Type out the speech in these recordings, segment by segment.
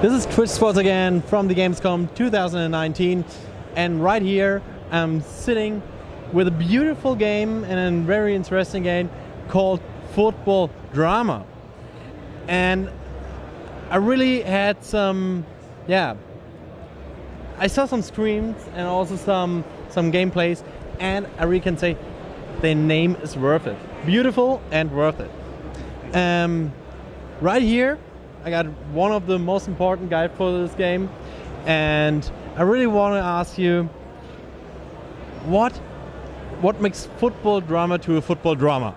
This is TwitchSquads again from the Gamescom 2019, and right here I'm sitting with a beautiful game and a very interesting game called Football Drama. And I really had I saw some screens and also some gameplays, and I really can say the name is worth it. Beautiful and worth it. Right here I got one of the most important guys for this game, and I really want to ask you, what makes football drama to a football drama?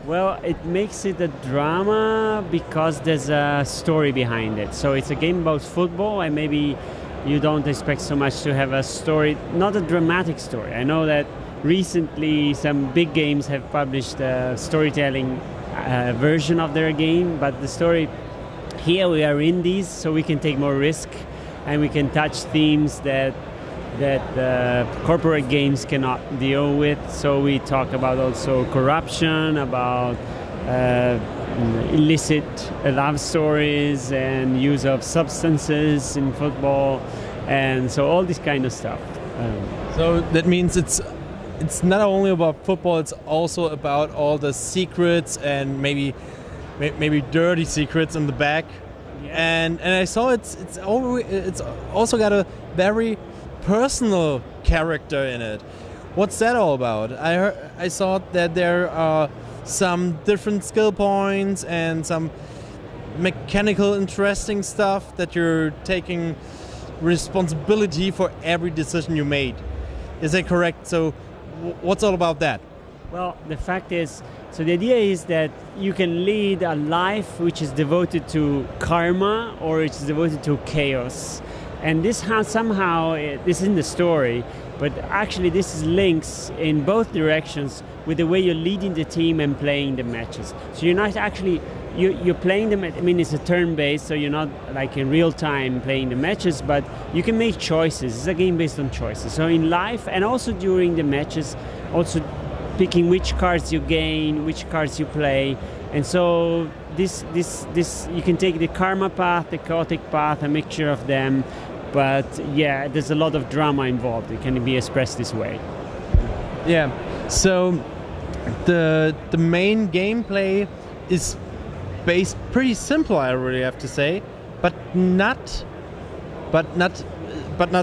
Well, it makes it a drama because there's a story behind it. So it's a game about football, and maybe you don't expect so much to have a story, not a dramatic story. I know that recently some big games have published a storytelling version of their game, but the story here, we are indies, so we can take more risk and we can touch themes that corporate games cannot deal with. So we talk about also corruption, about illicit love stories and use of substances in football, and so all this kind of stuff. So that means it's not only about football, it's also about all the secrets and maybe dirty secrets in the back. Yeah. And I saw it's also got a very personal character in it. What's that all about? I saw that there are some different skill points and some mechanical interesting stuff that you're taking responsibility for every decision you made. Is that correct? So what's all about that? Well, the fact is, so the idea is that you can lead a life which is devoted to karma or it's devoted to chaos. And this somehow, this is in the story, but actually this is links in both directions with the way you're leading the team and playing the matches. So you're not actually, you're playing them, I mean it's a turn-based, so you're not like in real time playing the matches, but you can make choices. It's a game based on choices. So in life and also during the matches, also picking which cards you gain, which cards you play. And so this you can take the karma path, the chaotic path, a mixture of them. But yeah, there's a lot of drama involved. It can be expressed this way. Yeah. So the main gameplay is based pretty simple, I really have to say, but not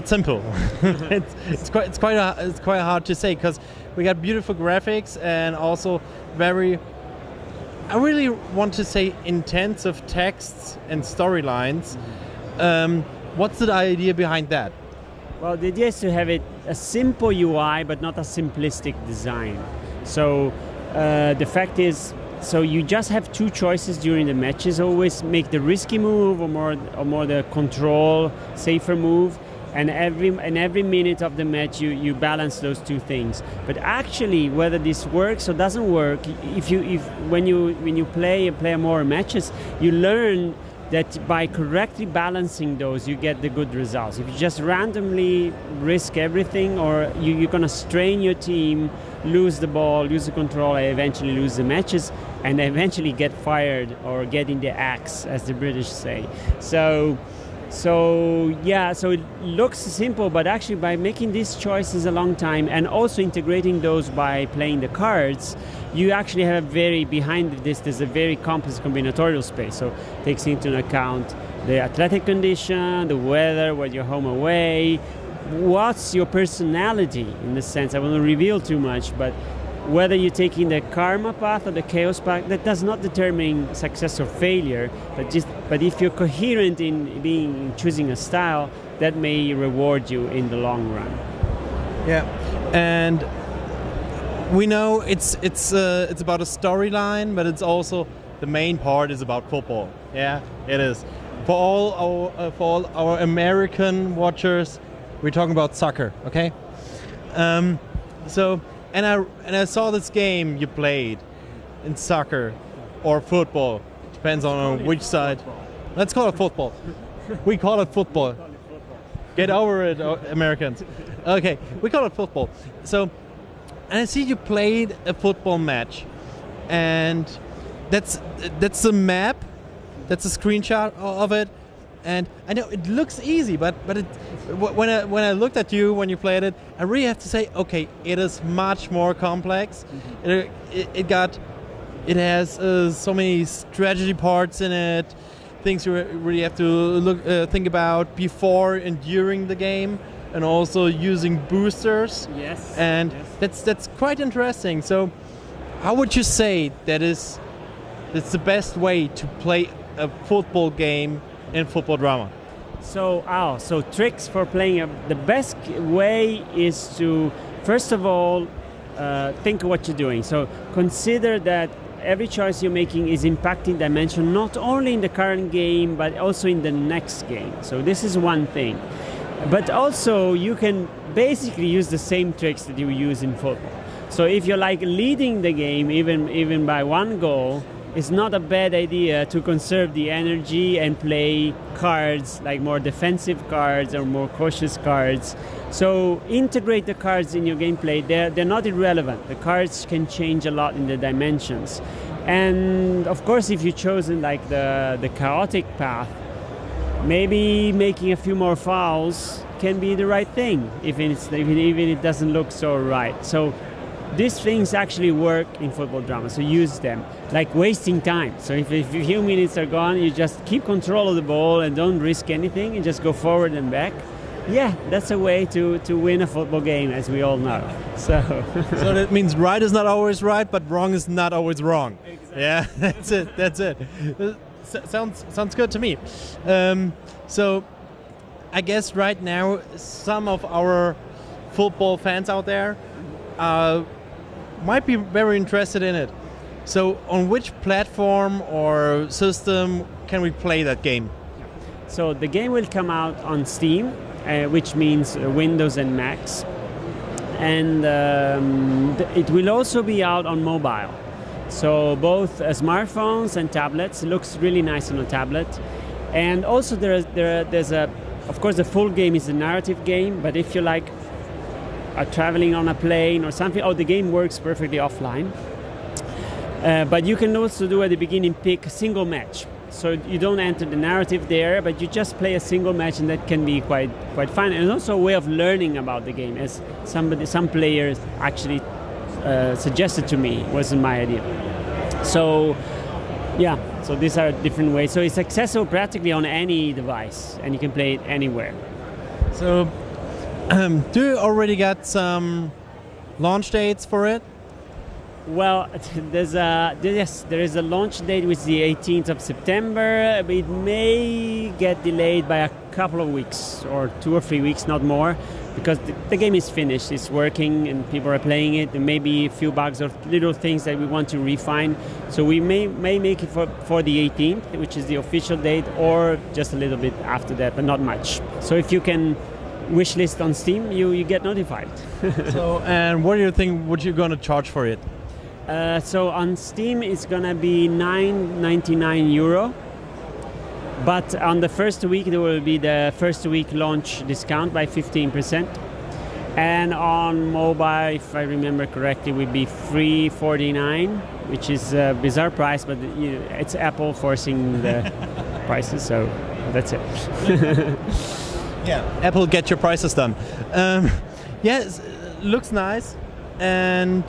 simple. it's quite hard to say, because we got beautiful graphics and also very, I really want to say, intensive texts and storylines. What's the idea behind that? Well, the idea is to have it a simple UI, but not a simplistic design. So the fact is, so you just have two choices during the matches. Always make the risky move or more the control, safer move. And every minute of the match, you balance those two things. But actually, whether this works or doesn't work, when you play more matches, you learn that by correctly balancing those, you get the good results. If you just randomly risk everything, or you're going to strain your team, lose the ball, lose the control, and eventually lose the matches, and eventually get fired or get in the axe, as the British say. So it looks simple, but actually by making these choices a long time and also integrating those by playing the cards, you actually have behind this, there's a very complex combinatorial space. So it takes into account the athletic condition, the weather, whether you're home or away, what's your personality in the sense, I won't reveal too much, but whether you're taking the karma path or the chaos path, that does not determine success or failure, but if you're coherent in choosing a style, that may reward you in the long run. Yeah, and we know it's about a storyline, but it's also the main part is about football. Yeah, it is. For all our American watchers, we're talking about soccer. Okay, so. And I saw this game you played in soccer or football. Depends on which side. Let's call it football. We call it football. Get over it, Americans. Okay, we call it football. So, and I see you played a football match, and that's a map. That's a screenshot of it. And I know it looks easy, but when I looked at you when you played it, I really have to say, okay, it is much more complex. It has so many strategy parts in it, things you really have to think about before and during the game, and also using boosters. Yes. And that's quite interesting. So, how would you say that's the best way to play a football game in Football Drama? So tricks for playing the best way is to first of all think of what you're doing. So consider that every choice you're making is impacting dimension not only in the current game but also in the next game. So this is one thing. But also you can basically use the same tricks that you use in football. So if you're like leading the game even by one goal, it's not a bad idea to conserve the energy and play cards like more defensive cards or more cautious cards. So integrate the cards in your gameplay. They're not irrelevant. The cards can change a lot in the dimensions. And of course, if you've chosen like the chaotic path, maybe making a few more fouls can be the right thing, even it doesn't look so right. So these things actually work in Football Drama, so use them. Like wasting time. So if a few minutes are gone, you just keep control of the ball and don't risk anything and just go forward and back. Yeah, that's a way to win a football game, as we all know. So that means right is not always right, but wrong is not always wrong. Exactly. Yeah, that's it. Sounds good to me. So I guess right now some of our football fans out there might be very interested in it. So on which platform or system can we play that game? So the game will come out on Steam, which means Windows and Macs. And it will also be out on mobile. So both smartphones and tablets. It looks really nice on a tablet. And also there's of course the full game is a narrative game, but if you like are traveling on a plane or something, the game works perfectly offline. But you can also do at the beginning pick a single match. So you don't enter the narrative there, but you just play a single match, and that can be quite fun. And also a way of learning about the game, as some players actually suggested to me. It wasn't my idea. So yeah, so these are different ways. So it's accessible practically on any device, and you can play it anywhere. So do you already got some launch dates for it? Well, there is a launch date which is the 18th of September. It may get delayed by a couple of weeks or 2 or 3 weeks, not more, because the game is finished, it's working and people are playing it. There may be a few bugs or little things that we want to refine. So we may make it for the 18th, which is the official date, or just a little bit after that, but not much. So if you can wish list on Steam, you get notified. So, and what do you think, what you're going to charge for it? So on Steam it's gonna be €9.99, but on the first week there will be the first week launch discount by 15%, and on mobile, if I remember correctly, will be $3.49, which is a bizarre price, but it's Apple forcing the prices, so that's it. Yeah, Apple, get your prices done. Yes, looks nice, and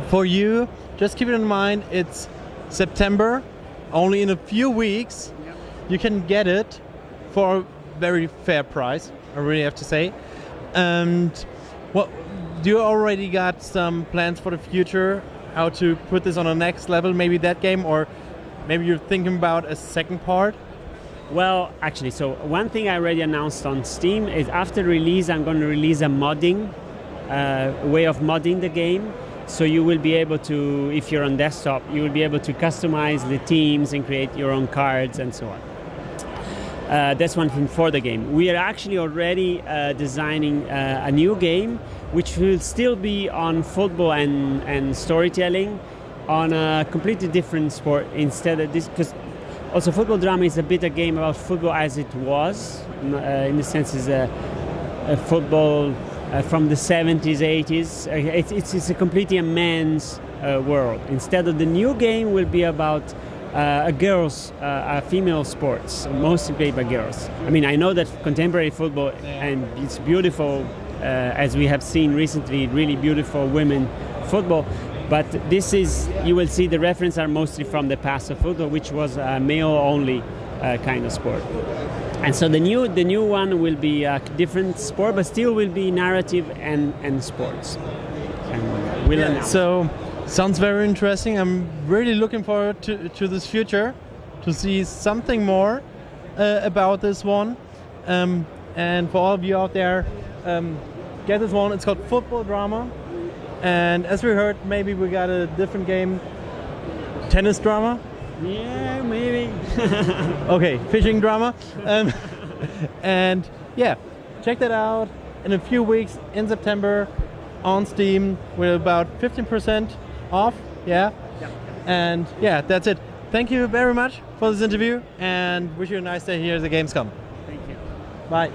for you, just keep it in mind, it's September, only in a few weeks. Yep. You can get it for a very fair price, I really have to say. And do you already got some plans for the future, how to put this on a next level, maybe that game, or maybe you're thinking about a second part? Well, actually, so one thing I already announced on Steam is after release, I'm going to release a modding, way of modding the game. So you will be able to, if you're on desktop, you will be able to customize the teams and create your own cards and so on. That's one thing for the game. We are actually already designing a new game, which will still be on football and storytelling, on a completely different sport instead of this, because also Football Drama is a bit a game about football as it was, in the sense is a football from the 70s, 80s. It's a completely a man's world. Instead of the new game will be about female sports, mostly played by girls. I mean, I know that contemporary football, and it's beautiful, as we have seen recently, really beautiful women football. But this is, you will see the references are mostly from the past of football, which was a male-only kind of sport. And so the new one will be a different sport, but still will be narrative and sports. And we'll announce. So, sounds very interesting. I'm really looking forward to this future, to see something more about this one. And for all of you out there, get this one. It's called Football Drama. And as we heard, maybe we got a different game, Tennis Drama. Yeah, maybe. Okay, fishing drama. And yeah, check that out in a few weeks in September on Steam with about 15% off. Yeah. And yeah, that's it. Thank you very much for this interview and wish you a nice day here at the Gamescom. Thank you. Bye.